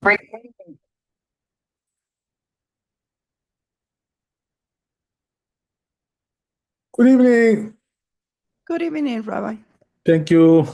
Good evening. Good evening, Rabbi. Thank you.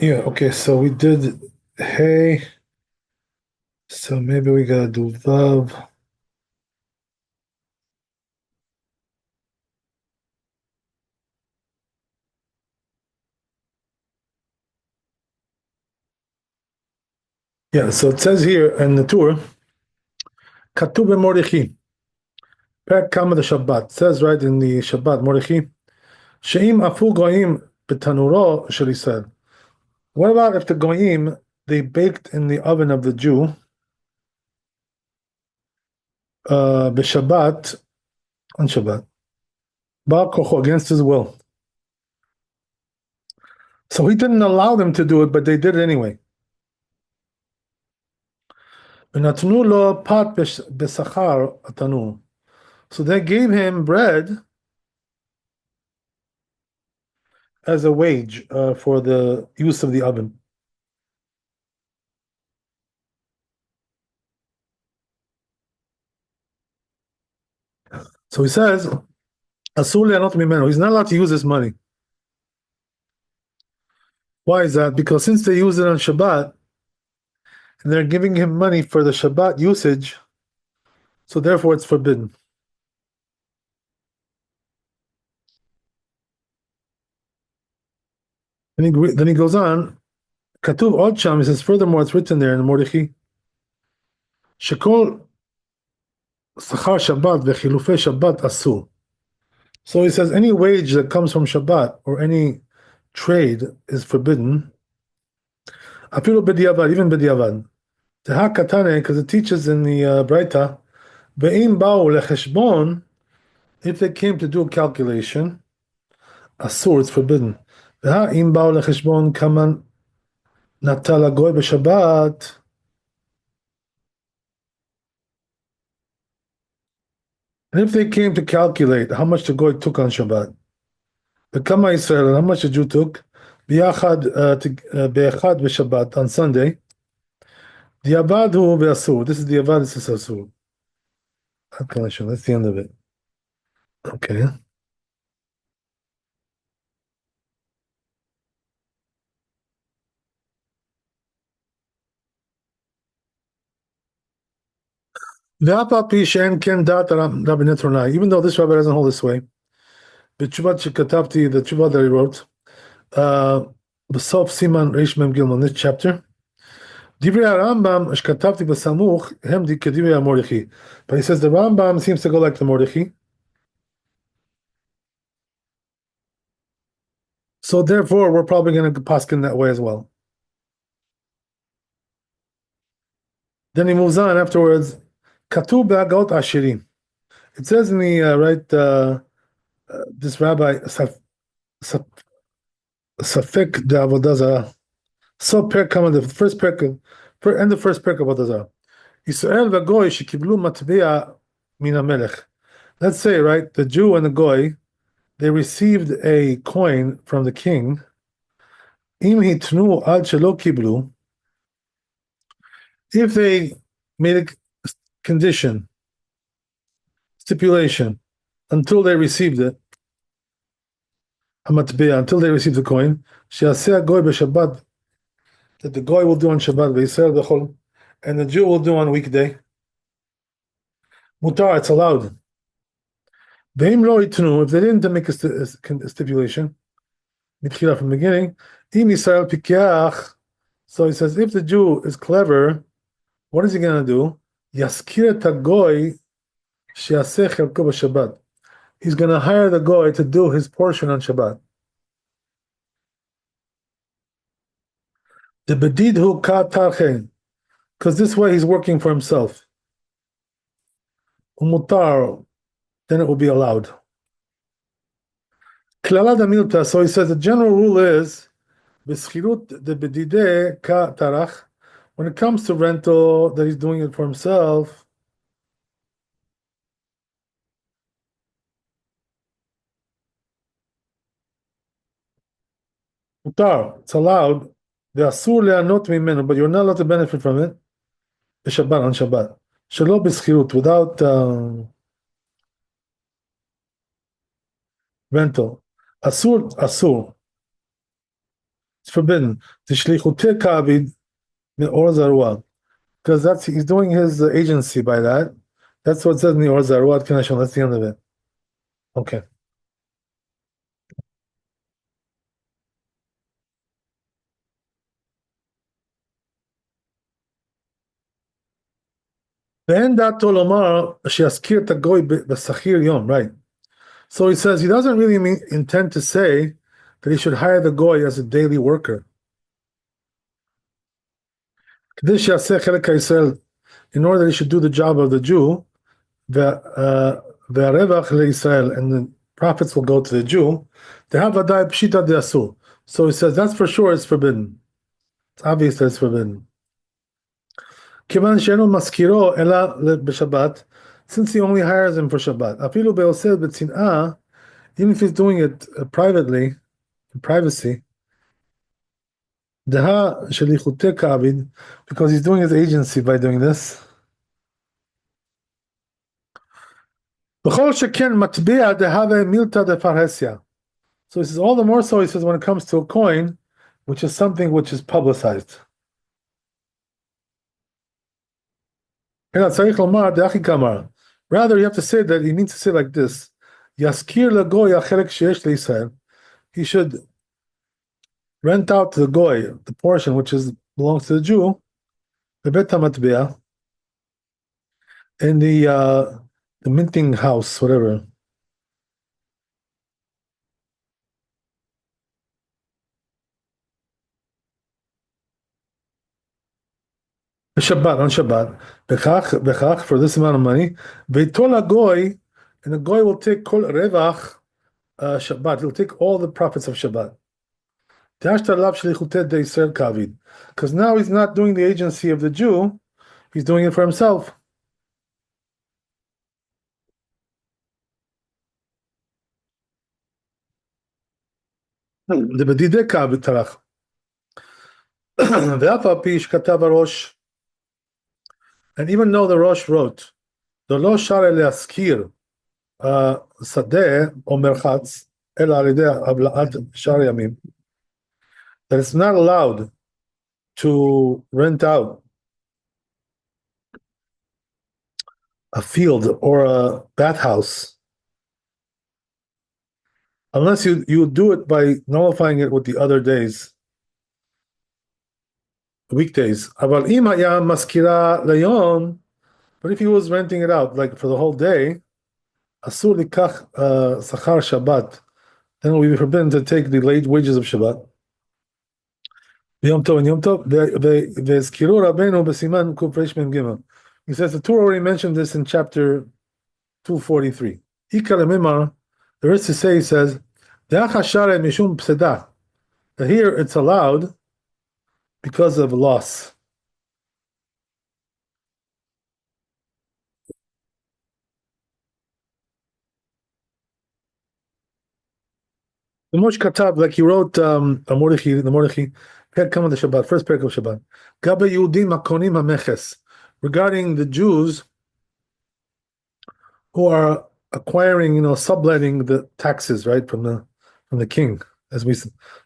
Yeah, okay, so we did hey, so maybe we gotta do vav. Yeah, so it says here in the tour, Katub Mordechai, Perek Kama the Shabbat. It says right in the Shabbat, Mordechai, Sheim Afu Goyim Betanuro Shel Yisrael. What about if the Goyim, they baked in the oven of the Jew, B'Shabbat, on Shabbat, Bar Kocho, against his will. So he didn't allow them to do it, but they did it anyway. ונתנו לו פת בשכר התנור. So they gave him bread as a wage for the use of the oven. So he says, אסור ליהנות ממנו. He's not allowed to use this money. Why is that? Because since they use it on Shabbat, and they're giving him money for the Shabbat usage, so therefore it's forbidden. Then he goes on, כתוב עוד שם, he says, furthermore, it's written there in Mordechai, שכל שכר שבת וחילופי שבת אסור. So he says any wage that comes from Shabbat or any trade is forbidden. Afilu b'diavad, even b'diavad. Teha katane, because it teaches in the Braita, ve'im ba'u lecheshbon, if they came to do a calculation, asur, it's forbidden. Ve'ha im ba'u lecheshbon kaman natal agoy b'Shabbat. And if they came to calculate how much the goy took on Shabbat, the Kama Israel, how much the Jew took, be'echad b'Shabbat on Sunday, diavad hu ve'asur. This is diavad, this is asur. That's the end of it. Okay. Even though this rabbi doesn't hold this way, the tshuva that he wrote, בסוף סימן רמ"ג in this chapter, דברי הרמב"ם שכתבתי בסמוך הם כדברי המרדכי. But he says the Rambam seems to go like the Mordechai. So therefore, we're probably going to paskin that way as well. Then he moves on afterwards. Katu be'agot ashirim. It says in the this rabbi Safek de Avodah Zarah. So perk the first perk and the first perk of Avodah Zarah. Yisrael v'goy shekiblu matbea min hamelech. Let's say, right, the Jew and the goy, they received a coin from the king. Im hitnu ad shelo kiblu. If they made a condition, stipulation, until they received it, until they received the coin, she'aseh goy b'Shabbat, that the goy will do on Shabbat, v'Yisrael b'chol, and the Jew will do on weekday. Mutar, it's allowed. V'im lo itnu, if they didn't make a stipulation, mitchila from the beginning, im Yisrael pikeach. So he says, if the Jew is clever, what is he going to do? Yaskir et hagoy she'aseh chelko b'Shabbat. He's going to hire the goy to do his portion on Shabbat. The bedidhu ka tarchen, because this way he's working for himself. Umutar, then it will be allowed. Klala damilta, so he says the general rule is b'schirut the bedide ka tarach. When it comes to rental, that he's doing it for himself. Mutar, it's allowed. The asur le'anot mimenu, but you're not allowed to benefit from it. The Shabbat on Shabbat. Shelo b'schirut, without rental. Asur. It's forbidden. Tishlichute ka'abid me'or zarua. Because he's doing his agency by that. That's what it says in the or zarua connection. That's the end of it. Okay. Right. So he says he doesn't really intend to say that he should hire the goy as a daily worker. In order that he should do the job of the Jew, and the profits will go to the Jew. So he says that's for sure it's forbidden. It's obvious that it's forbidden. Since he only hires him for Shabbat, even if he's doing it privately, in privacy, because he's doing his agency by doing this. So he says all the more so, he says, when it comes to a coin, which is something which is publicized. Rather, you have to say that he means to say like this. He should rent out to the goy the portion which belongs to the Jew, the bet hamatbea, in the minting house, whatever. Shabbat, on Shabbat, bechach, for this amount of money, veitol goy, and the goy will take kol revach Shabbat. He'll take all the profits of Shabbat. Because now he's not doing the agency of the Jew, he's doing it for himself. The bedideka b'tarach. And even though the Rosh wrote, the lo share leaskir sadeh or merchatz el alideh ablaat shar yamim, that it's not allowed to rent out a field or a bathhouse unless you do it by nullifying it with the other days, weekdays. But if he was renting it out like for the whole day, asur likach sachar Shabbat, then it would be forbidden to take the late wages of Shabbat. Yom Tov and Yom Tov. Ve'ezkiru Rabbeinu b'siman kuf resh mem gimel. He says the Torah already mentioned this in chapter 243. Ikar Mimar, the rest to say, he says, De'achashare mishum psedah. That here it's allowed because of loss. The Moshe Katab, like he wrote the Mordechai, come on the Shabbat, first parak of Shabbat. Gabe Yehudim Makonim HaMeches, regarding the Jews who are acquiring, subletting the taxes, right, from the king, as we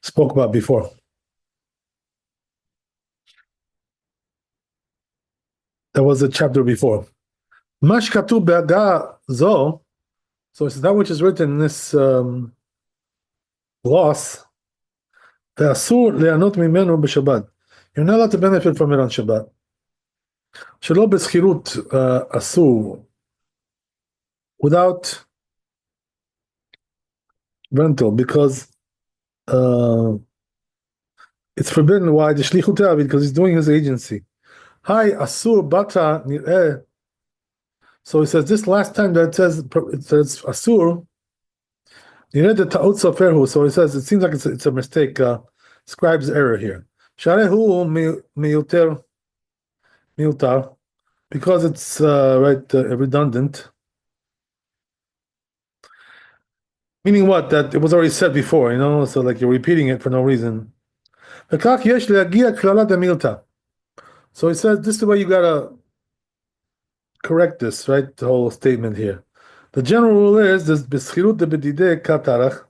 spoke about before. That was a chapter before. Mash Katub Be'aga Zo, so it's that which is written in this loss. Ve'asur le'anot mimenu b'Shabbat. You're not allowed to benefit from it on Shabbat. Shelo b'schirut asur, without rental, because it's forbidden. Why? The shlichut, because he's doing his agency. Hi asur bata nireh. So he says this last time that it says asur. You read the ta'ut soferhu, so he says it seems like it's a mistake, scribe's error here. Sharehu miutar, because it's redundant. Meaning what? That it was already said before, so like you're repeating it for no reason. So he says this is the way you gotta correct this, right? The whole statement here. The general rule is this b'schirut debedidei katarach.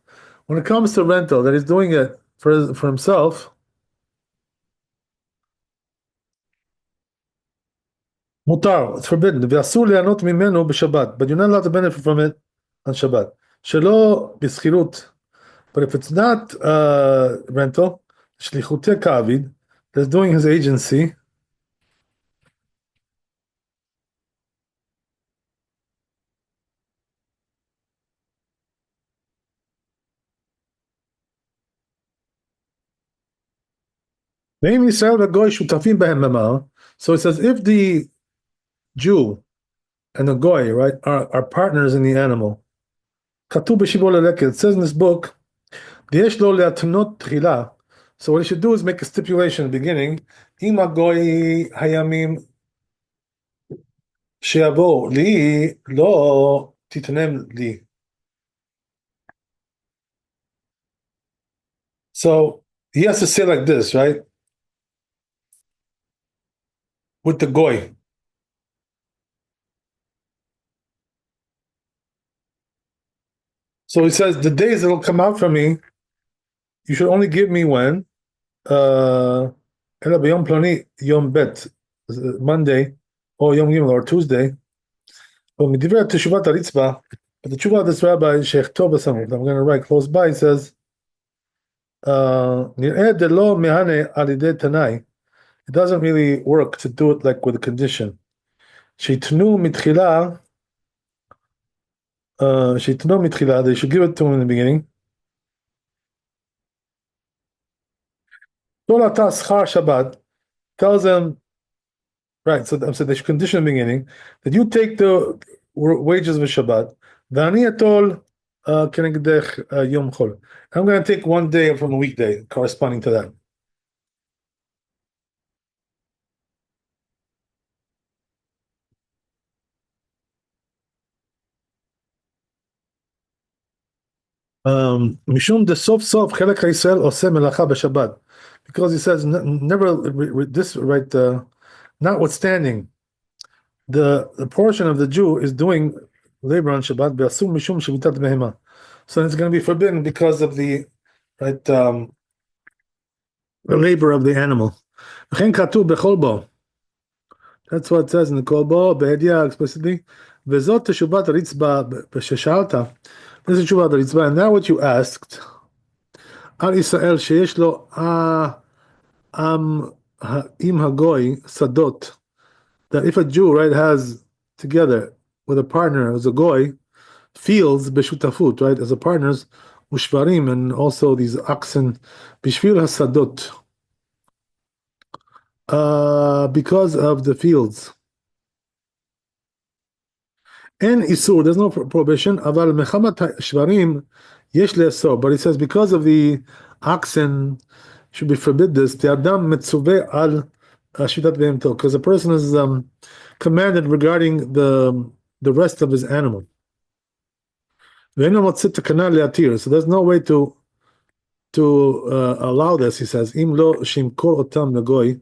When it comes to rental, that he's doing it for himself. Mutar, it's forbidden. V'asur le'anot mimenu b'Shabbat, but you're not allowed to benefit from it on Shabbat. Shelo b'schirut, but if it's not rental, shlichutei ka'avid, that's doing his agency. So it says if the Jew and the goy, right, are partners in the animal. It says in this book, so what he should do is make a stipulation in the beginning. So he has to say like this, right? With the goy. So he says, the days that will come out from me, you should only give me when? Yom Bet, Monday, or Yom Gimel, or Tuesday. But the tshuva of this rabbi, Sheikh Tov, I'm going to write close by, he says, it doesn't really work to do it like with a condition. Sheitnu mitchila, they should give it to him in the beginning. Shabbat tells them, right, so they should condition in the beginning that you take the wages of Shabbat. I'm going to take one day from a weekday corresponding to that. Mishum de sof sof chelek Yisrael oseh melacha b'Shabbat, because he says never this right. Notwithstanding, the portion of the Jew is doing labor on Shabbat. Be'asum mishum shvitat behema, so it's going to be forbidden because of the the labor of the animal. V'chen katuv bechol bo. That's what it says in the kol bo be'edia explicitly. Vezot teshuvat ritzba b'sheshalta. This is teshuvat ritzba, and now what you asked. Al Israel sheyesh lo im hagoy sadot, that if a Jew, right, has together with a partner as a goy fields b'shutafut, right, as a partners ushvarim, and also these oxen bishvil hasadot, because of the fields. And Isur, there's no prohibition. Aval mechamat shvarim yesh le'asor. But he says because of the oxen, should be forbid this. The adam mitzuveh al shitat behemto, because the person is commanded regarding the rest of his animal. So there's no way to allow this. He says, Im lo shimkor otam legoy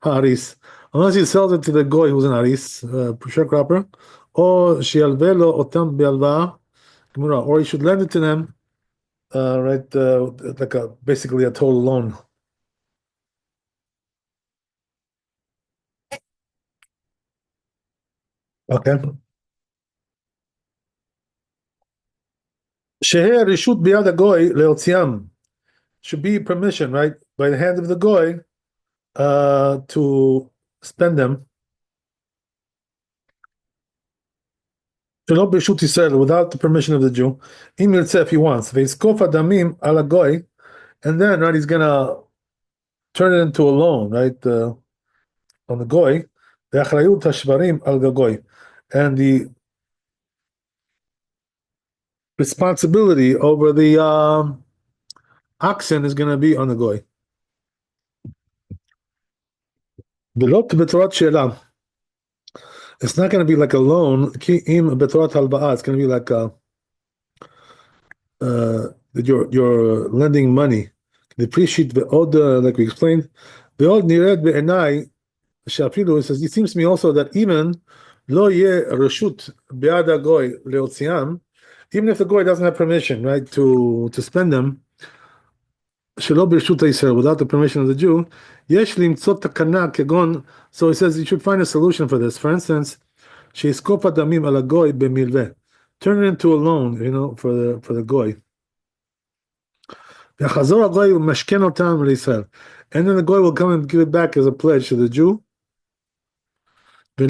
ha'aris, unless he sells it to the goy who's an aris, sharecropper, or shialvelo otam be'alva, or he should lend it to them, right, like basically a total loan. Okay. Sheher rishut biyad hagoy leotziam, should be permission, right, by the hand of the goy, to spend them. Shalom b'reshut Yisrael, without the permission of the Jew. Im yirtzeh, if he wants. Veiskof adamim ala goy, and then, right, he's gonna turn it into a loan, right, on the goy. Ve'achrayut hashvarim al gagoy, and the responsibility over the oxen is gonna be on the goy. V'lo b'torat she'ela, it's not gonna be like a loan. Ki im b'torat halba'ah, it's gonna be like that you're lending money. The pre-sheet the like we explained, the old nired be'enai shafilu says, it seems to me also that even lo ye reshut be'ad hagoy leotziam, even if the goy doesn't have permission, right, to spend them, shelo b'reshut Yisrael, without the permission of the Jew, yesh limtzot takana kegon. So he says you should find a solution for this. For instance, sheiskop adamim ala goy b'milveh, turn it into a loan, for the goy. And then the goy will come and give it back as a pledge to the Jew. Right.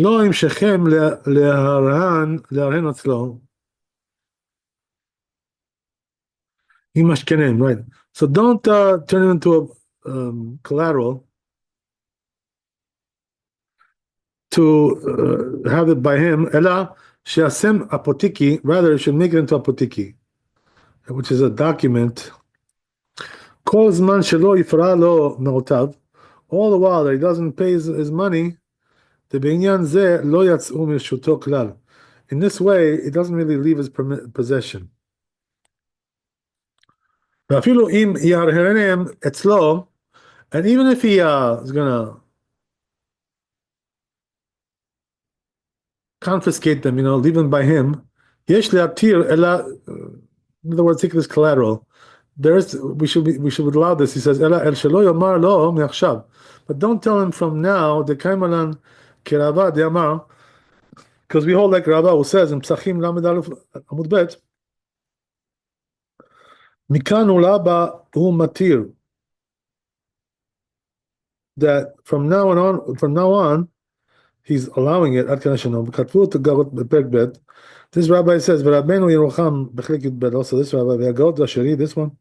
So don't turn it into a collateral to have it by him. Rather, you should make it into apotiki, which is a document. All the while that he doesn't pay his money, in this way, it doesn't really leave his possession. And even if he is gonna confiscate them, leave them by him, in other words, take this collateral. We should allow this. He says, but don't tell him from now, because we hold like Rabbi who says in Psachim Lamed Aleph Amud Bet, Mikan ulaba hu matir, that from now on, he's allowing it. This rabbi says, also this rabbi, this one.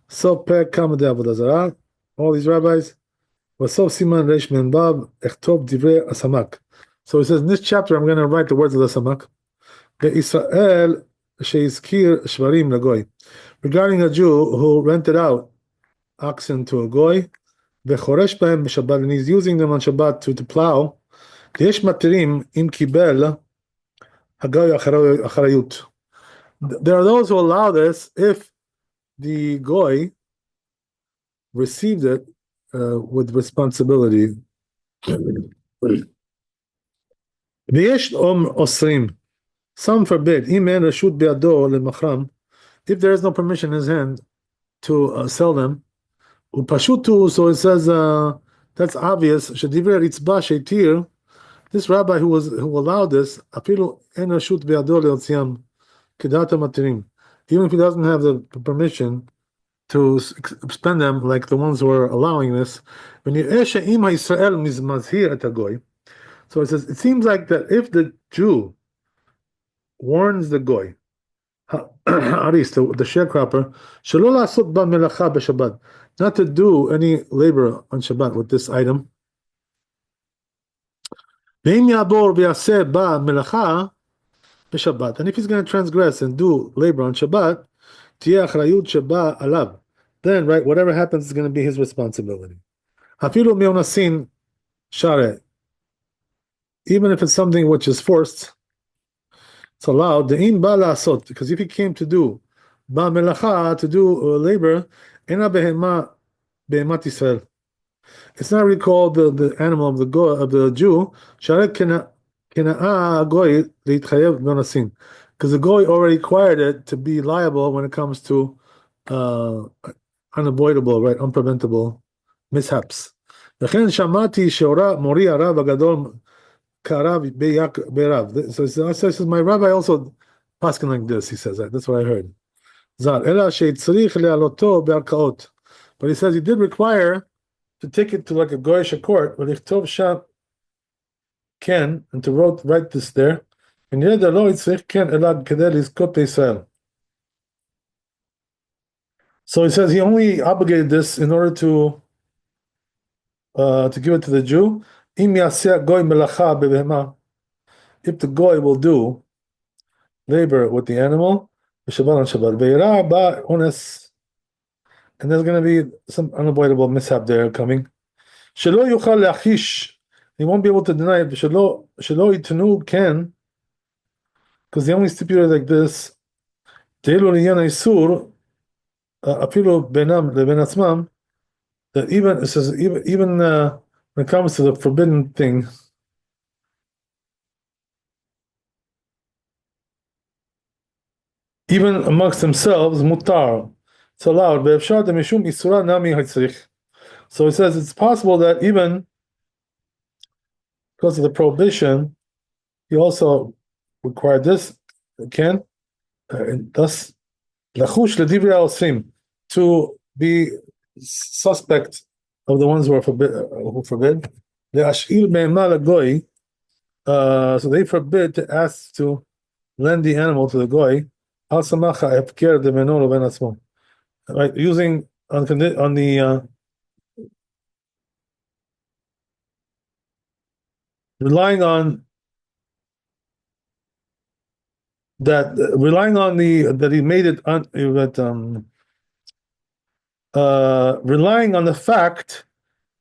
So Pek Kamad Avodah Zarah, all these rabbis, Vasof Siman Reish Men Bab, Echtov Divrei Asamak. So he says, in this chapter, I'm going to write the words of the Asamak. Israel Sheizkir Shvarim Lagoy, regarding a Jew who rented out oxen to a goy, Vechoresh Bahem Shabbat, and he's using them on Shabbat to plow. Yesh Matirim Im Kibel Hagoy Acharayut. There are those who allow this if the goy received it with responsibility. Some forbid. If there is no permission in his hand to sell them. So it says that's obvious. This rabbi who allowed this, even if he doesn't have the permission to spend them like the ones who are allowing this. So it says, it seems like that if the Jew warns the goy, Aris, the sharecropper, not to do any labor on Shabbat with this item, ואם יעבור ויעשה בה מלאכה בשבת, and if he's going to transgress and do labor on Shabbat, תהיה אחריות שבאה עליו. Then, right, whatever happens is going to be his responsibility. אפילו מאונסין שרה, even if it's something which is forced, it's allowed. דאם בא לעשות, because if he came to do במלאכה, to do labor, אינה בהמת ישראל. It's not really called the animal of the Jew. שהרי קנאה הגוי להתחייב באונסין. Because the goy already required it to be liable when it comes to unavoidable, right, unpreventable mishaps. לכן שמעתי שהורה מורי הרב הגדול כרב ברב. So it says, my rabbi also asking like this, he says that. That's what I heard. ז"ל, אלא שצריך להעלותו בערכאות. But he says he did require to take it to like a goyish court, ולכתוב שם כן, and to write this there, ונראה לא יצריך כן, אלא כדי לזכות בישראל. So he says he only obligated this in order to give it to the Jew. אם יעשה גוי מלאכה בבהמה, if the goy will do labor with the animal, בשבת on Shabbat, וירא בה אונס, and there's going to be some unavoidable mishap there coming. שלא יוכל להכחיש, he won't be able to deny it, שלא יתנו כן, because they only stipulated like this, דהילו לעניין האיסור, אפילו בינם לבין עצמם, that even it says even when it comes to the forbidden thing, even amongst themselves, mutar, it's allowed. So it says it's possible that even because of the prohibition, he also required this, can, and thus to be suspect of the ones who forbid. So they forbid to ask to lend the animal to the goy. Right, using on the relying on that, that he made it relying on the fact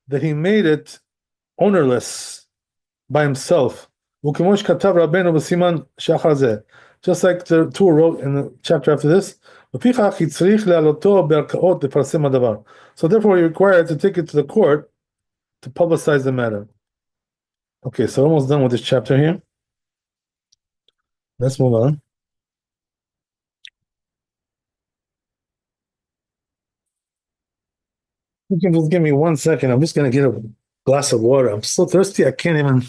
that he made it ownerless by himself. Just like the Tur wrote in the chapter after this. So therefore he required to take it to the court to publicize the matter. Okay, so almost done with this chapter here. Let's move on. You can just give me 1 second. I'm just going to get a glass of water. I'm so thirsty, I can't even.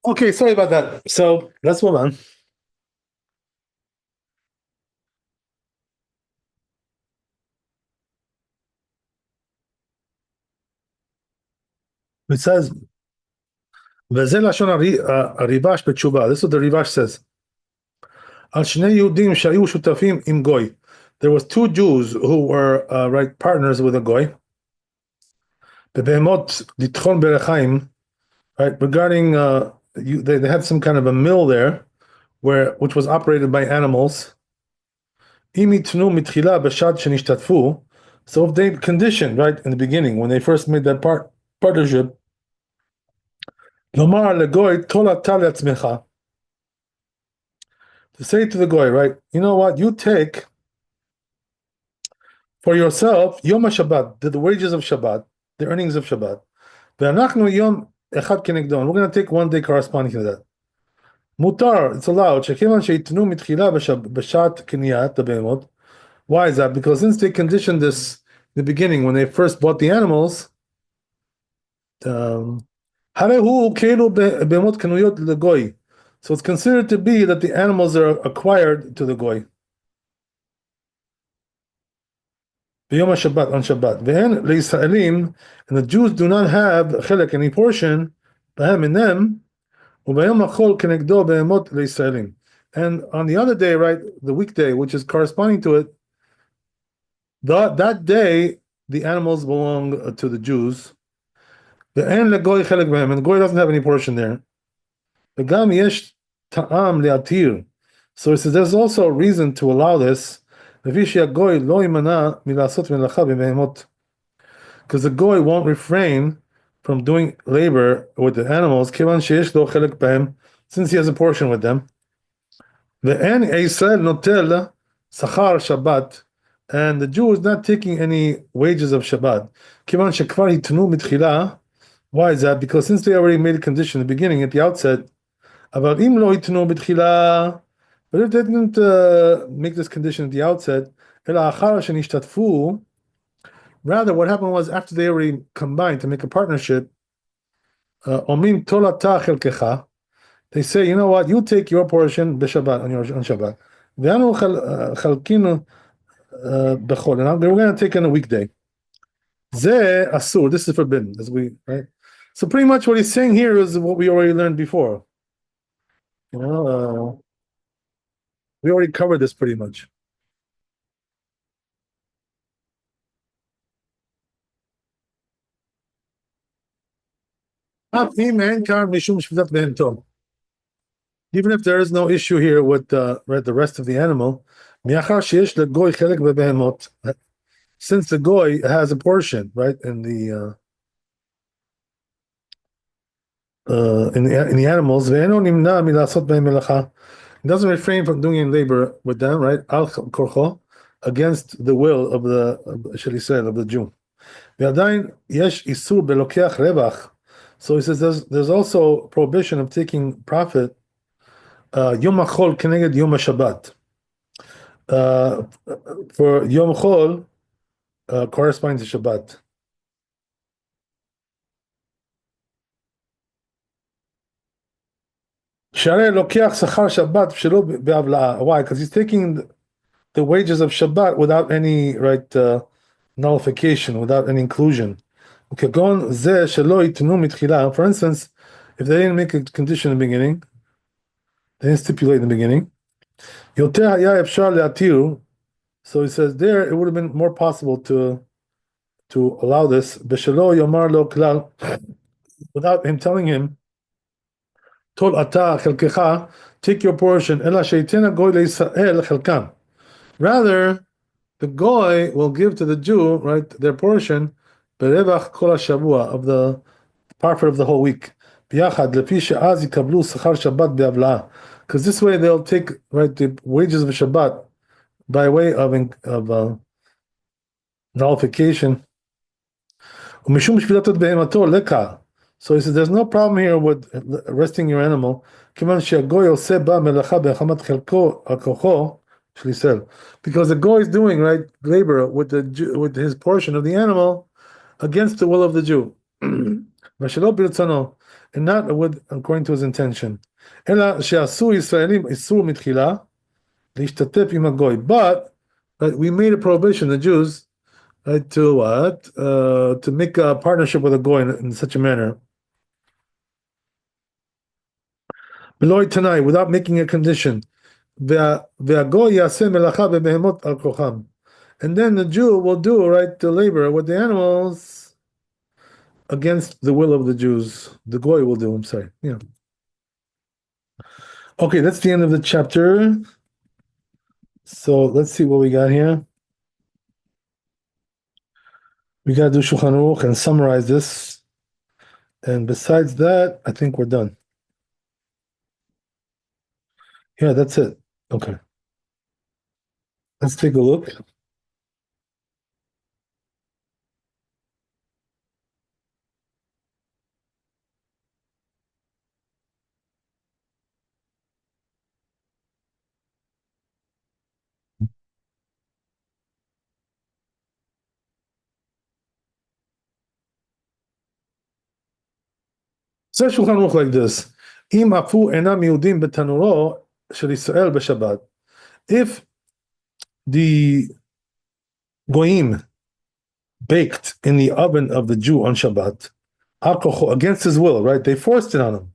Okay, sorry about that. So let's move on. It says, "V'zeh lashon Rivash b'tshuva." This is what the Rivash says. Al shnei Yehudim shayu shutafim im goy. There was two Jews who were right partners with a goy. Bebehemot litchon berechaim. Right, regarding they had some kind of a mill there, which was operated by animals. Imi tnu mitchila b'shad shenishtatfu. So if they conditioned right in the beginning when they first made that partnership. Lomar legoy tola tal to say to the goy, right? You know what? You take for yourself Yom HaShabbat, the wages of Shabbat, the earnings of Shabbat. Ve'anachnu yom echad kenegdon. We're going to take one day corresponding to that. Mutar, it's allowed. Shekevan sheitnu mitchila b'shat keniyat the. Why is that? Because since they conditioned this in the beginning when they first bought the animals, so it's considered to be that the animals are acquired to the goy. B'yom Shabbat on Shabbat. Ve'en leIsraelim, and the Jews do not have chelek any portion, b'hem in them, u'b'yom hachol kenegdo be'emot leIsraelim. And on the other day, right, the weekday, which is corresponding to it, that day the animals belong to the Jews. Ve'en legoy chelek b'hem, and the goy doesn't have any portion there. V'gam yesh ta'am le'atir. So it says there's also a reason to allow this. Because the goy won't refrain from doing labor with the animals, since he has a portion with them. And the Jew is not taking any wages of Shabbat. Why is that? Because since they already made a condition in the beginning, at the outset, about but if they didn't make this condition at the outset, rather what happened was after they already combined to make a partnership, they say, you know what, you take your portion b'Shabbat on Shabbat. And we're going to take on a weekday. Asur, this is forbidden, as we right. So pretty much what he's saying here is what we already learned before. You know, we already covered this pretty much. Even if there is no issue here with the rest of the animal, since the goy has a portion, right, in the animals, it doesn't refrain from doing any labor with them, right? Al korcho, against the will of the Jew. So he says there's also prohibition of taking profit. Yom HaChol keneged Yom HaShabbat. For Yom Chol corresponding to Shabbat. Why? Because he's taking the wages of Shabbat without any nullification, without any inclusion. For instance, if they didn't make a condition in the beginning, they didn't stipulate in the beginning. So he says there it would have been more possible to allow this without him telling him, take your portion. Rather, the goy will give to the Jew, right, their portion, of the profit of the whole week. Because this way they'll take the wages of Shabbat by way of nullification. So he says there's no problem here with arresting your animal. Because the goy is doing labor with his portion of the animal against the will of the Jew. and not with according to his intention. אלא שעשו ישראלים איסור מתחילה להשתתף עם הגוי. But we made a prohibition, the Jews, right, to what? To make a partnership with a goy in such a manner. Below tonight, without making a condition. והגוי יעשה מלאכה בבהמות על כוחם. And then the Jew will do, right, the labor with the animals against the will of the Jews. The goy will do, I'm sorry. Yeah. Okay, that's the end of the chapter. So let's see what we got here. We got to do Shulchan Aruch and summarize this. And besides that, I think we're done. Yeah, that's it. Okay. Let's take a look. Says Shulchan Aruch like this: Im afu enam yudim betanuro shel Yisrael b'Shabbat. If the goyim baked in the oven of the Jew on Shabbat, against his will, right? They forced it on him.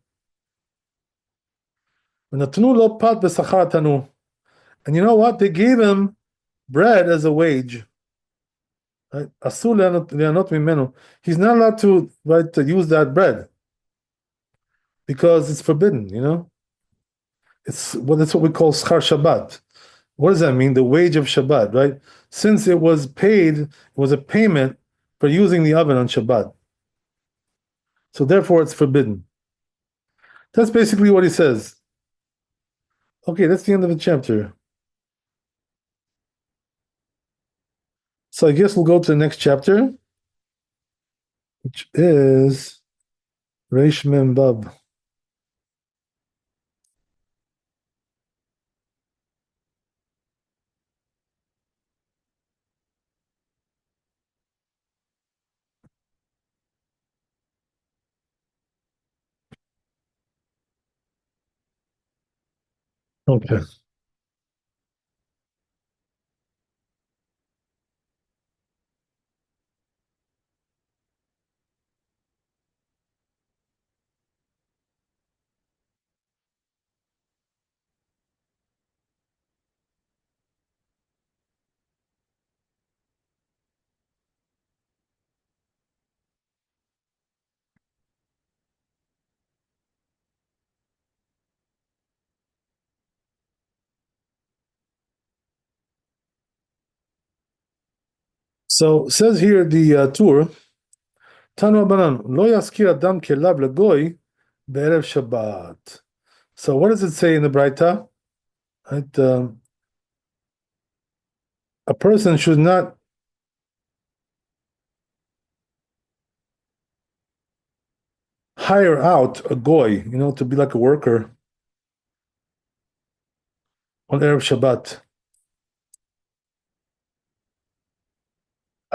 And you know what? They gave him bread as a wage. Right? He's not allowed to, right, to use that bread because it's forbidden, you know? That's what we call schar Shabbat. What does that mean? The wage of Shabbat, right? Since it was paid, it was a payment for using the oven on Shabbat. So therefore it's forbidden. That's basically what he says. Okay, that's the end of the chapter. So I guess we'll go to the next chapter, which is Reish Mem Bab. Okay. So it says here the tour, Tanu Abanan, Lo Yaskir Adam Kelav Lagoy Be'erev Shabbat. So what does it say in the Braita? Right, a person should not hire out a goy, you know, to be like a worker on Erev Shabbat.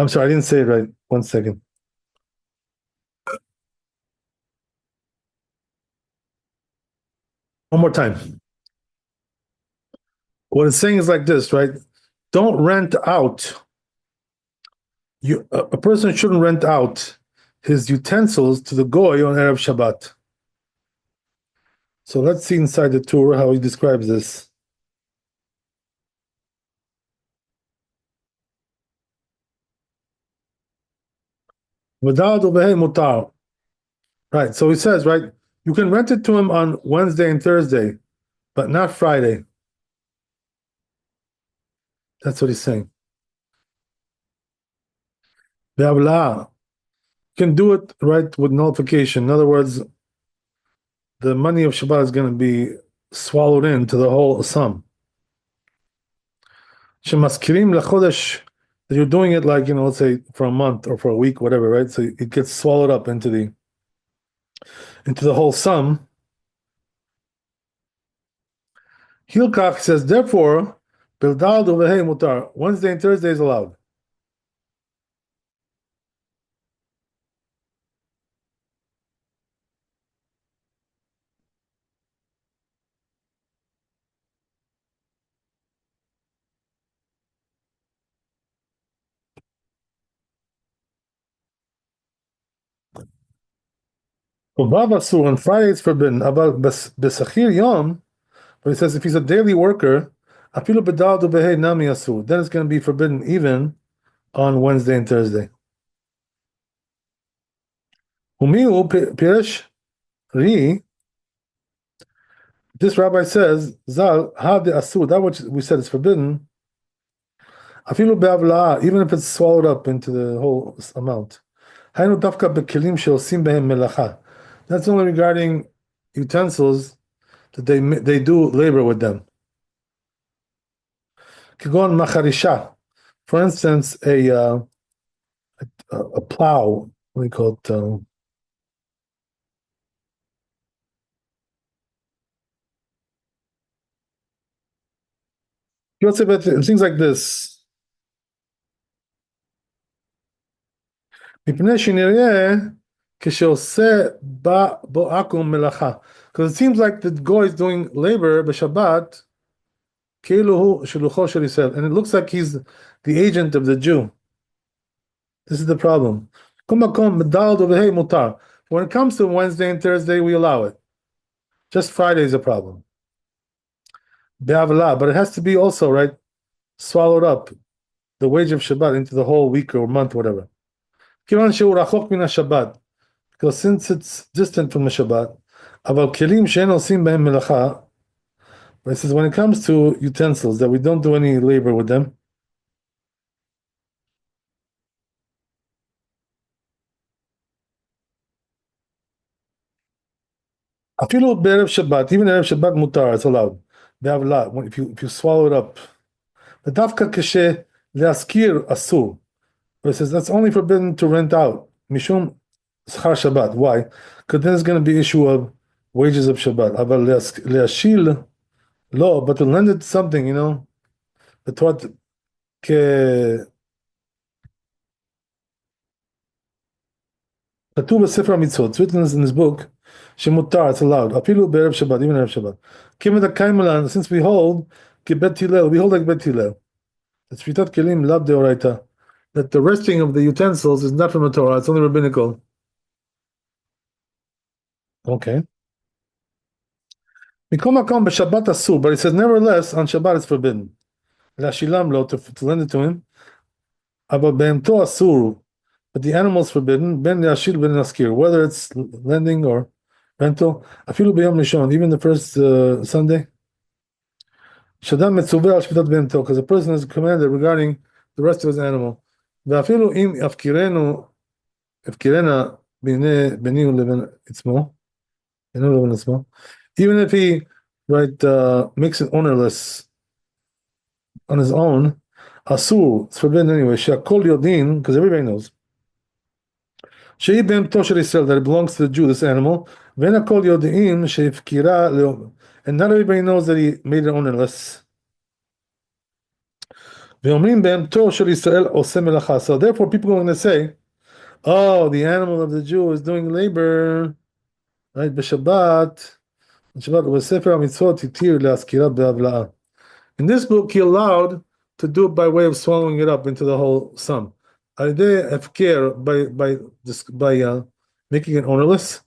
I'm sorry, I didn't say it right. 1 second. One more time. What it's saying is like this, right? Don't rent out. A person shouldn't rent out his utensils to the goy on Erev Shabbat. So let's see inside the Torah how he describes this. Mutar. Right, so he says, right, you can rent it to him on Wednesday and Thursday, but not Friday. That's what he's saying. You can do it, right, with nullification. In other words, the money of Shabbat is going to be swallowed into the whole sum. Shemaskirim lechodesh, that you're doing it like, you know, let's say for a month or for a week, whatever, right? So it gets swallowed up into the whole sum. Hilkach says, therefore, Bildad uvehei mutar. Wednesday and Thursday is allowed. Ubav asur, on Friday it's forbidden. About besachir yom, but he says if he's a daily worker, afilu bedal do behei nami asur, then it's going to be forbidden even on Wednesday and Thursday. Umiu piresh ri. This rabbi says zal had the asur, that which we said is forbidden. Afilu be'avla'ah, even if it's swallowed up into the whole amount. Hainu dafka bekelim she'osim behem melacha. That's only regarding utensils that they do labor with them. Kigon macharisha, for instance, a plow. What do you call it? Yosef, things like this. Because it seems like the guy is doing labor b'Shabbat, and it looks like he's the agent of the Jew. This is the problem. When it comes to Wednesday and Thursday, we allow it. Just Friday is a problem. But it has to be also, right, swallowed up, the wage of Shabbat into the whole week or month, whatever. Because since it's distant from the Shabbat, but it says when it comes to utensils that we don't do any labor with them, even Erev Shabbat mutar, it's allowed. If you swallow it up. The dafka kashe leaskir asur. But it says that's only forbidden to rent out. Mishum schar Shabbat. Why? Because then there's going to be issue of wages of Shabbat. Aval leashil lo, but to lend it to something, the Torah ke katuv b'sefer mitzvot. It's written in this book. Shemutar, it's allowed. Apilu be'erev Shabbat, even erev Shabbat. Kimet hakaimelan, since we hold kibet hillel, we hold like bet hillel. It's shvitat kelim lab deoraita. That the resting of the utensils is not from the Torah; it's only rabbinical. Okay. Mikom hakom b'Shabbat asur, but it says nevertheless on Shabbat it's forbidden. Lashilam lo, to lend it to him. Aba be'emto asur, but the animal's forbidden. Ben yashil ben naskir, whether it's lending or rental. Afilu b'yom rishon, even the first Sunday. Shadam metzuveh al shvitat be'emto, because the person is commanded regarding the rest of his animal. Ve'afilu im afkirena b'nei leben itzmo, even if he makes it ownerless on his own, asur, it's forbidden anyway. She'akol yodin, because everybody knows. She'i be'emto shel Yisrael, that it belongs to the Jew, this animal. Ve'akol yodin she'ifkira leo, and not everybody knows that he made it ownerless. So therefore, people are going to say, "Oh, the animal of the Jew is doing labor, right? B'Shabbat, in this book, he allowed to do it by way of swallowing it up into the whole sum. By making it ownerless.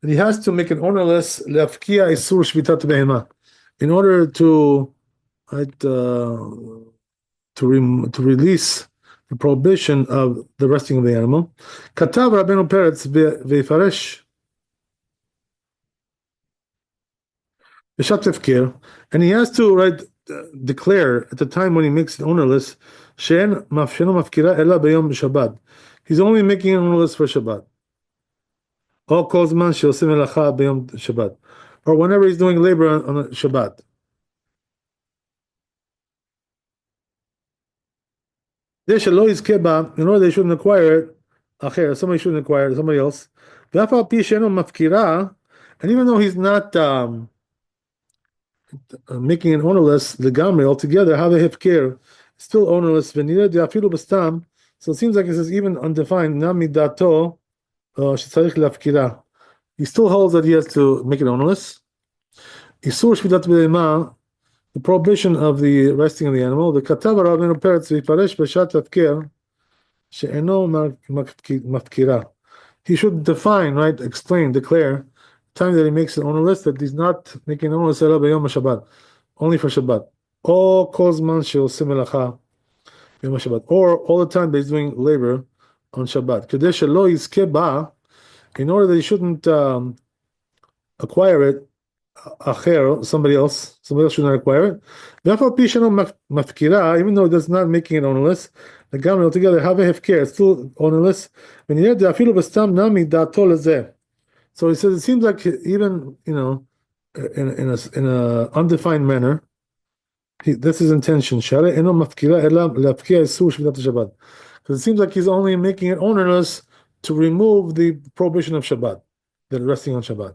And he has to make it ownerless in order to release the prohibition of the resting of the animal. Katav Rabbeinu Peretz veifaresh b'shat, and he has to declare at the time when he makes it ownerless, she'en mafsheno mafkira ela b'yom Shabbat. He's only making it ownerless for Shabbat. Or kol zman she'osim melacha b'yom Shabbat, or whenever he's doing labor on a Shabbat. In order they shouldn't acquire it, somebody shouldn't acquire it, somebody else. And even though he's not making it ownerless, legamri altogether, how they have care, still ownerless. So it seems like it says even undefined. Nami dato shetzarich lafkira. He still holds that he has to make it ownerless. Isur shvidat b'leima, the prohibition of the resting of the animal. The katav Rabbeinu Peretz v'yifaresh b'shat tafker she'eno mafkira. he should define, right, explain, declare, time that he makes it on a list that he's not making only Shabbat, only for Shabbat. Or Kozman Shil Simelacha Yom Shabbat, or all the time that he's doing labor on Shabbat. Kadesh Lo Yizke, in order that he shouldn't acquire it, somebody else should not acquire it. Even though it's not making it on a list, the government altogether have a hefker, it's still on a list. So he says it seems like even in a undefined manner, this is intention. Because it seems like he's only making it ownerless to remove the prohibition of Shabbat, that resting on Shabbat.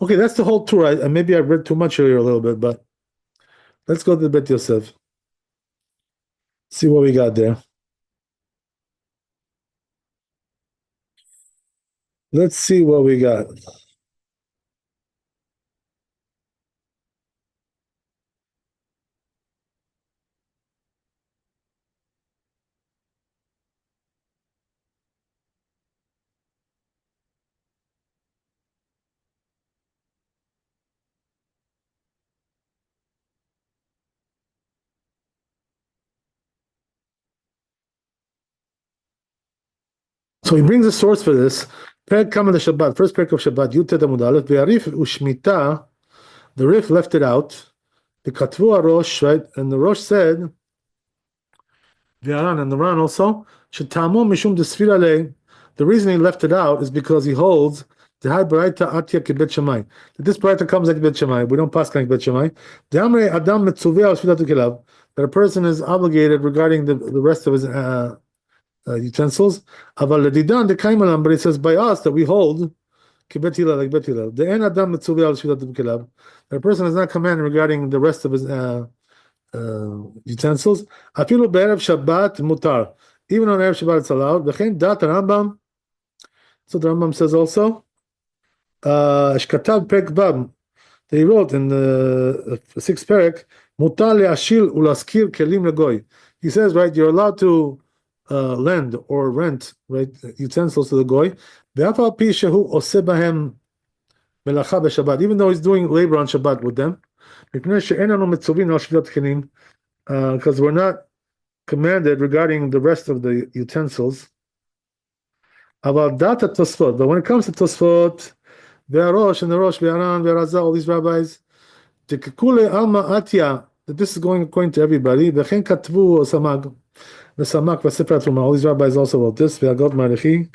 Okay, that's the whole tour. Maybe I read too much earlier a little bit, but let's go to the Bet Yosef. See what we got there. Let's see what we got. So he brings a source for this. Perek Kama the Shabbat, first perek of Shabbat, Yutet Amud Aleph, Ve'arif Ushmita, the Rif left it out. The Katvu Arosh, right? And the Rosh said, Ve'aran, and the Ran also, Shetamo Mishum Desfir Alei. The reason he left it out is because he holds the Hai Baraita Atya Kibet Shemai. That this Baraita comes like Bet Shemai. We don't pass like Bet Shemai. The Amre Adam Metzuveh Al Shvitat Kilav. That a person is obligated regarding the rest of his utensils. Aval Ledidan the Kaimalam, but it says by us that we hold Kibetila like Betila. The En Adam Metzuveh Al Shvitat Kilav. That a person is not commanded regarding the rest of his utensils. Afilu be'erev Shabbat mutar. Even on erev Shabbat it's allowed. V'chein dat Rambam. So the Rambam says also. Shkatav perek bab. They wrote in the sixth perek. Mutar le'ashil ulaskir kelim legoy. He says, right, you're allowed to lend or rent, right, utensils to the goy. Ve'afal pi shehu oseh bahem melacha b'Shabbat. Even though he's doing labor on Shabbat with them. Because we're not commanded regarding the rest of the utensils. About data Tosfot, but when it comes to Tosfot, Ve'arosh and the Rosh, Ve'aran, Ve'arazah, all these rabbis, Tekekule Alma Atya, that this is going according to everybody. Ve'chen Katvu Samag, the Samak, V'Sefrat Ruma, all these rabbis also wrote this. Ve'agot Marichi.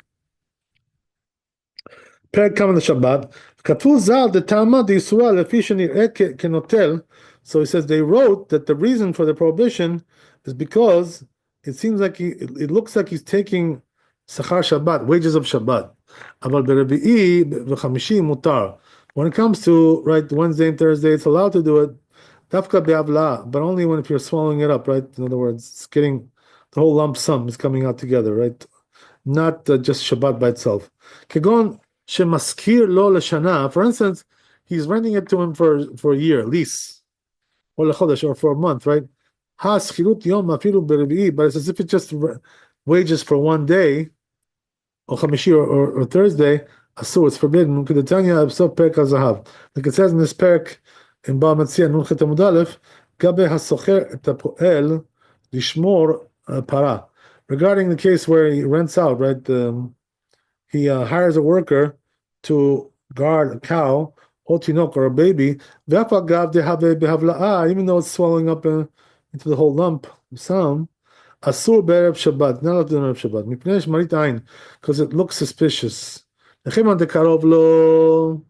Perek Kama the Shabbat. Katvu Zal the Tama the Yisura Lefi Shenir'eh Kenotel. So he says they wrote that the reason for the prohibition is because it seems like it looks like he's taking Sachar Shabbat, wages of Shabbat. Aval beRabi'i v'Chamishi mutar. When it comes to right Wednesday and Thursday, it's allowed to do it. Dafka be'avla, but only when if you're swallowing it up, right? In other words, it's getting the whole lump sum is coming out together, right? Not just Shabbat by itself. Kegon shemaskir lo l'shana. For instance, he's renting it to him for a year, lease, or lechodesh, or for a month, right? Ha schirut yom afilu beRabi'i, but it's as if it's just wages for one day, or Chamishi or Thursday. Asur, it's forbidden. Kedetanya absof perek hazahav. Like it says in this perek in Ba Metzia Nun Chet Amud Aleph, gabe hasocher et hapoel lishmor para. Regarding the case where he rents out, right? He hires a worker to guard a cow, or tinok, or a baby. Even though it's swallowing up into the whole lump some. Asur be'erev Shabbat, not allowed to do on Erev Shabbat. Mipnei shmarit ayin, because it looks suspicious. Nechiman dekarov lo,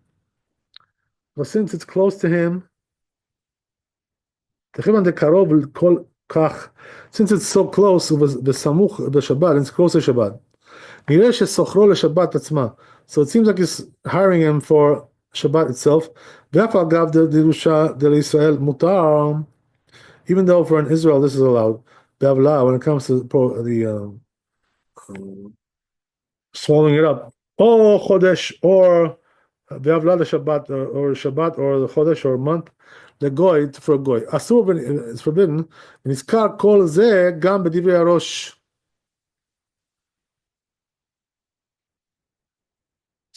but since it's close to him, nechiman dekarov kol kach, since it's so close, besamuch beShabbat, and it's close to Shabbat. Nireh shesochro leShabbat atzma. So it seems like he's hiring him for Shabbat itself. Ve'afal gav derusha del Israel mutar. Even though for an Israel this is allowed, Bavla, when it comes to the swallowing it up, or Chodesh, or Bavla the Shabbat, or Shabbat, or the Chodesh, or month, the Goy, for a Goy. Asur, it's forbidden, and it's kar kol zeh gam b'divrei Arosh.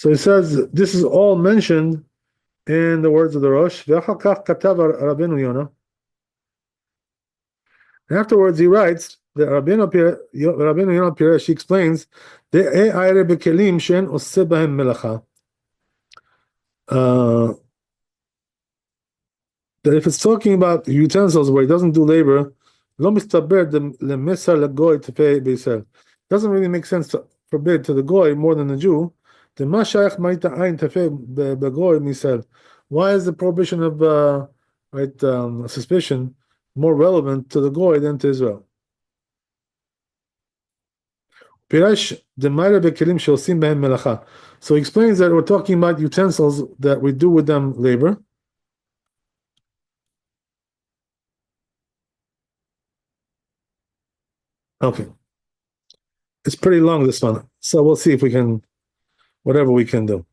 So he says this is all mentioned in the words of the Rosh. ואחר כך כתב רבנו יונה. And afterwards he writes that Rabbeinu Yonah Piresh, he explains דאי בכלים שאין עושה בהם מלאכה. That if it's talking about utensils where it doesn't do labor, לא מסתבר למסר לגוי תפי בישראל. Doesn't really make sense to forbid to the goy more than the Jew. מה שייך מראית עין תפי בגוי מישראל? Why is the prohibition of suspicion more relevant to the goy than to Israel? פירש דמיירא בכלים שעושים בהם מלאכה. So he explains that we're talking about utensils that we do with them labor. Okay. It's pretty long, this one. So we'll see if we can, whatever we can do.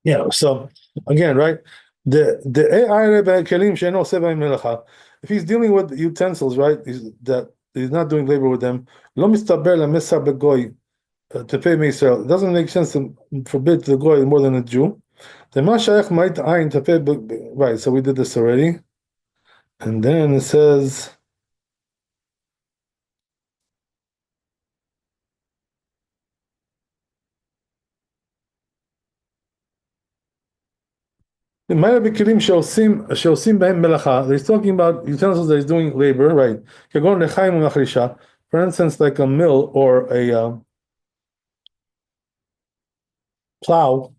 Yeah, so again, right? If he's dealing with utensils, right? He's not doing labor with them. To pay Israel. It doesn't make sense to forbid the goy more than a Jew. Right, so we did this already. And then it says he's talking about utensils that he's doing labor, right? For instance, like a mill or a plow.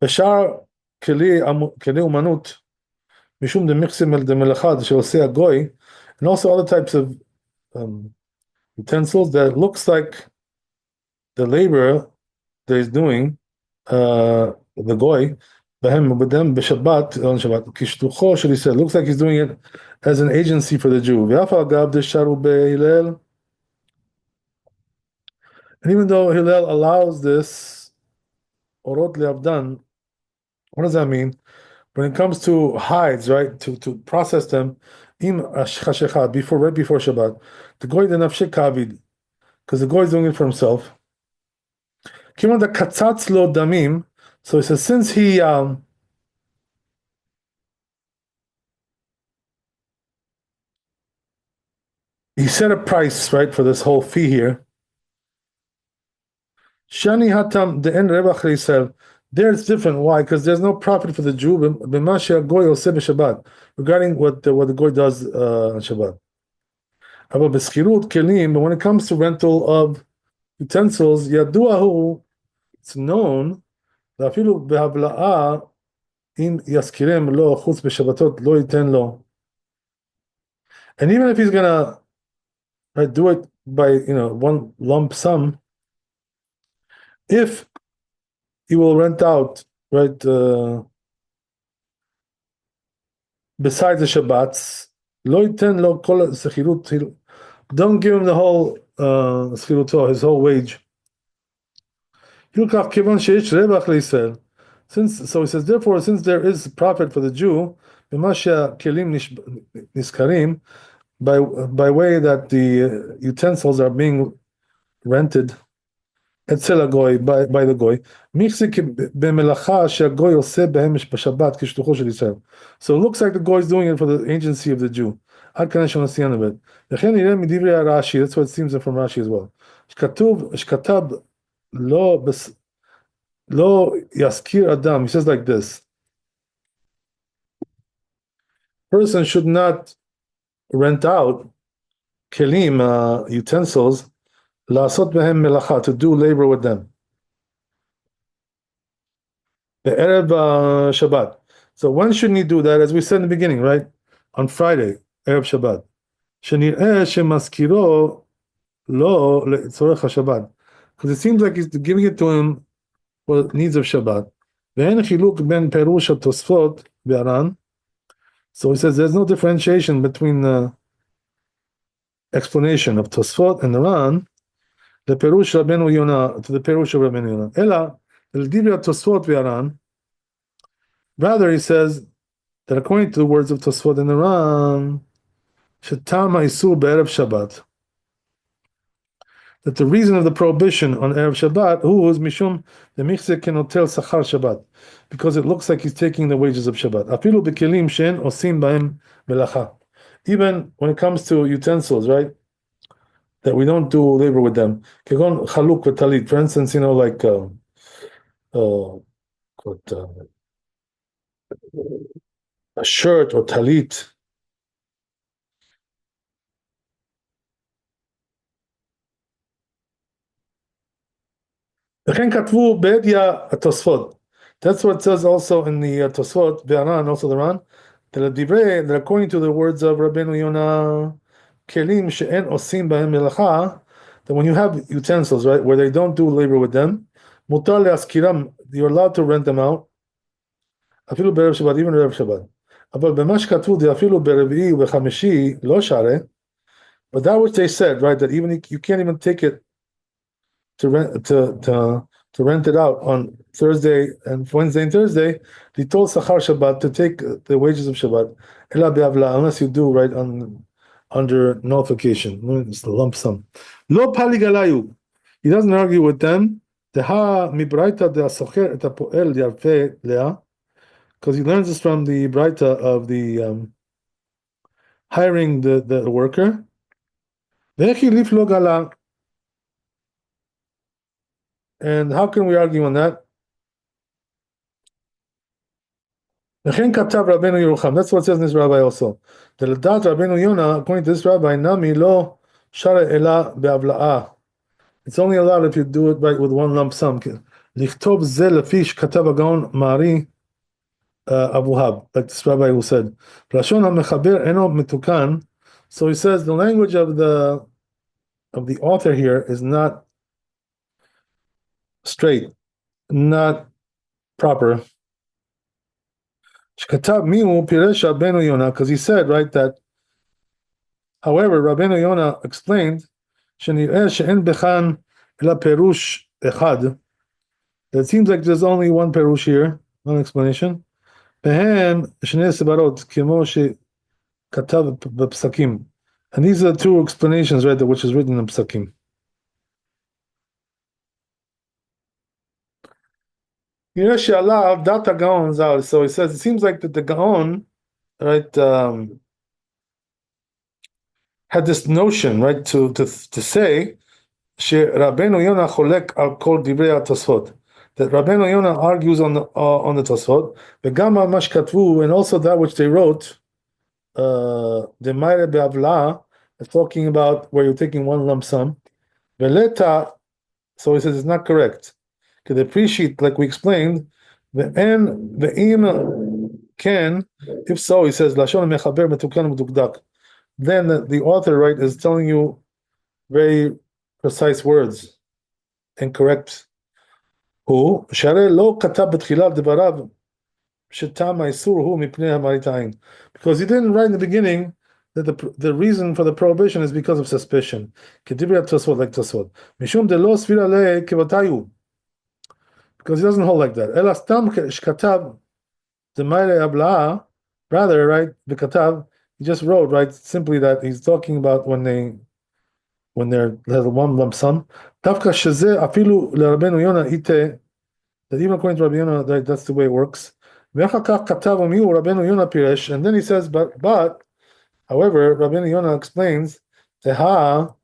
ושאר כלי אומנות משום דמיקסים דמלאכה שעושה הגוי, and also other types of utensils that looks like the labor that he's doing, the goy, with them בשבת, on Shabbat, כשלוחו של ישראל, looks like he's doing it as an agency for the Jew. ואף אגב דשארו בהלל, and even though Hillel allows this, orot le'avdan, what does that mean? When it comes to hides, right, to process them, right before Shabbat, the goy denafshik kavid, because the goy is doing it for himself. Kiman the katzatz lo damim, so he says since he set a price, right, for this whole fee here. Shani hatam the en rebach le'Yisrael. There it's different. Why? Because there's no profit for the Jew. Regarding what the goy does on Shabbat. But when it comes to rental of utensils, yaduahu, it's known. And even if he's gonna do it by one lump sum, if he will rent out, right, besides the Shabbats, don't give him the whole his whole wage. Since so he says, therefore, since there is profit for the Jew, by way that the utensils are being rented אצל הגוי, by the goy, במלאכה שהגוי עושה בהם בשבת כשלוחו של ישראל. So it looks like the goy is doing it for the agency of the Jew. עד כאן יש לנו סיין of it. לכן נראה מדברי הרש"י, that's what it seems from Rashi as well. שכתב Lo yaskir adam. He says like this: person should not rent out kelim, utensils, la'asot behem melacha, to do labor with them. The Erev Shabbat. So when shouldn't he do that? As we said in the beginning, right? On Friday, Erev Shabbat. שנראה שמזכירו lo לצורך השבת. Because it seems like he's giving it to him for needs of Shabbat. ואין חילוק בין פירוש התוספות בארן. So he says there's no differentiation between the explanation of Tosfot and the Ran, the Perush Rabbeinu Yonah, to the Perush of Rabbeinu Yonah. Ela, l'divya Tosfot v'Aran. Rather, he says that according to the words of Tosfot and the Ran, shetam ha'isur be'erev Shabbat, that the reason of the prohibition on Erev Shabbat, who is mishum the michze kenotel sachar Shabbat, because it looks like he's taking the wages of Shabbat. Afilu bekelim she'en osim b'hem melacha. Even when it comes to utensils, right, that we don't do labor with them. Kegon chaluk v'talit. For instance, like a shirt or talit. וכן כתבו בידיה התוספות. That's what it says also in the Tosfot, Be'aran, also the Ran, that according to the words of Rabbeinu Yonah, kelim she'en osim b'hem melacha, that when you have utensils, right, where they don't do labor with them, mutar le'askiram, you're allowed to rent them out, afilu be'erev Shabbat, even be'erev Shabbat. אבל במה שכתבו אפילו ברביעי ובחמישי לא שרה, but that which they said, right, that even you can't even take it to rent it out on Thursday and Wednesday and Thursday, they told Sachar Shabbat to take the wages of Shabbat, Ela be'avla, unless you do right under nullification, it's the lump sum. Lo paligalayu, he doesn't argue with them. Deha mibraita de asocher et hapoel yarfe lea, because he learns this from the braita of the hiring the worker. Ve'echi lif lo gala. And how can we argue on that? That's what it says in this rabbi also. The Ladat Rabbeinu Yonah, according to this rabbi, Nami lo shara ela be'avla'ah. It's only allowed if you do it right with one lump sum. Lichtov ze lefish katav haGaon Mari Abuhab, like this rabbi who said, Lashon hamechaber eno metukan. So he says the language of the author here is not straight, not proper. Because he said, right, that however, Rabbeinu Yonah explained that it seems like there's only one perush here, one explanation. And these are two explanations, right, which is written in Psakim. So he says it seems like that the Gaon, right, had this notion, right, to say Rabbeinu Yonah cholek al kol divrei Tosfot, that Rabbeinu Yonah argues on the Tosfot, v'gam mash katvu, and also that which they wrote, the Meire be'avla, is talking about where you're taking one lump sum. Veleta, so he says it's not correct. Because the pre-sheet, like we explained, the im can, if so, he says lashon mechaber metukan medukdak. Then the author, right, is telling you very precise words and correct. Who share lo katab betchilav devarav shetam ha'isur hu mipnei hamarit ayin, because he didn't write in the beginning that the reason for the prohibition is because of suspicion. Kedibra Tosfot, like Tosfot, mishum de lo svira le kevatayu. Because he doesn't hold like that. Elastam shkatav the Meire Abla, rather, right, the Katav, he just wrote, right, simply that he's talking about when there's one lump sum. Tafka sheze afilu leRabbeinu Yonah ite, that even according to Rabbi Yonah, that's the way it works. Ve'achakach katav umiu Rabbeinu Yonah piresh, and then he says, but however, Rabbeinu Yonah explains, Teha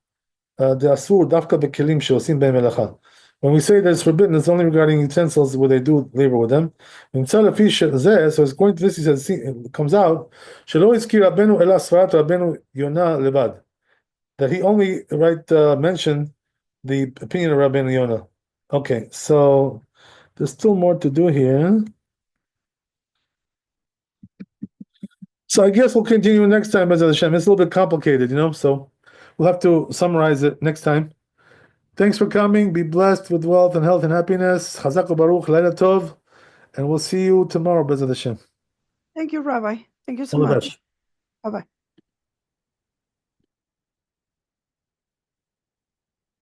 the asur dafka bekelim sheosim be'em melacha. When we say that it's forbidden, it's only regarding utensils where they do labor with them. And so it's going to this, he says, it comes out, that he only mentioned the opinion of Rabbeinu Yonah. Okay, so there's still more to do here. So I guess we'll continue next time, Bezat Hashem. It's a little bit complicated, so we'll have to summarize it next time. Thanks for coming. Be blessed with wealth and health and happiness. Chazak u'baruch, Laila Tov, and we'll see you tomorrow, Bezat Hashem. Thank you, Rabbi. Thank you so All the much. best. Bye-bye.